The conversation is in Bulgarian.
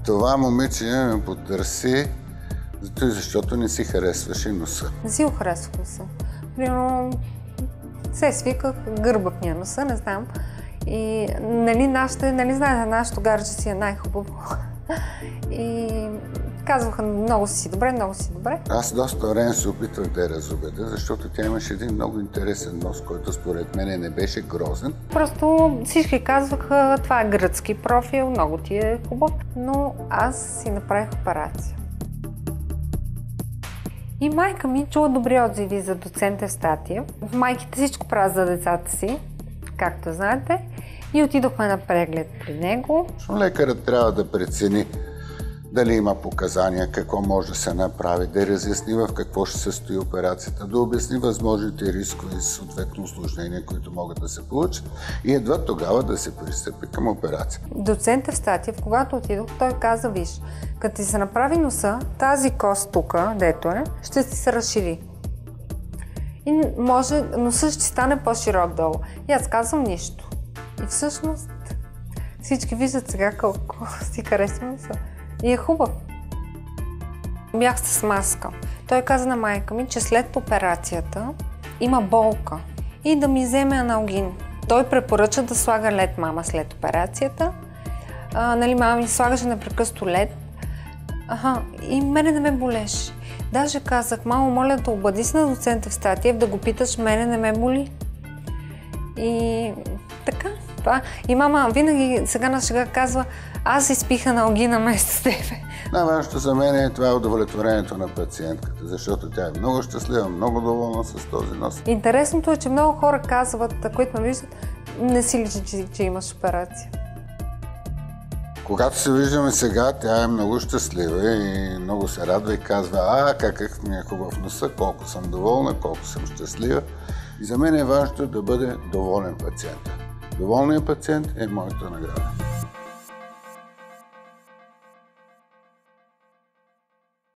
Това момиче ме потърси, защото не си харесваше носа. Не си го харесвах носа. Примерно се свиках гърбавния носа, не знам. И знаете, нашето гарджа си е най-хубаво. И казваха много си добре. Аз доста време се опитвах да я разубедя, защото тя имаше един много интересен нос, който според мен не беше грозен. Просто всички казваха, това е гръцки профил, много ти е хубав, но аз си направих операция. И майка ми чула добри отзиви за доцент Евстатиев. Майките всичко правят за децата си, както знаете, и отидохме на преглед при него. Лекарът трябва да прецени дали има показания, какво може да се направи, да разясни в какво ще се състои операцията, да обясни възможните рискови и съответно усложнения, които могат да се получат и едва тогава да се пристъпи към операция. Доцент Евстатиев, когато отидох, той каза, виж, като ти се направи носа, тази кост тук, дето е, ще ти се разшири. И може носът ще стане по-широк долу. И аз казвам нищо. И всъщност всички виждат сега колко си харесва носа. И е хубав. Бях с маска. Той каза на майка ми, че след операцията има болка и да ми вземе аналгин. Той препоръча да слага лед мама след операцията. Мама ми слагаше непрекъснато лед. И мене не ме болеше. Даже казах, мамо, моля да обади се на доцент Евстатиев, да го питаш, мене не ме боли. И така. Това. И мама винаги сега на шега казва, аз изпих аналгина вместо с тебе. Най-важното за мен е това удовлетворението на пациентката, защото тя е много щастлива, много доволна с този нос. Интересното е, че много хора казват, които ме виждат, не си личи, че имаш операция. Когато се виждаме сега, тя е много щастлива и много се радва и казва, какъв ми е хубав носа, колко съм доволна, колко съм щастлива. И за мен е важното да бъде доволен пациент. Доволният пациент е моята награда.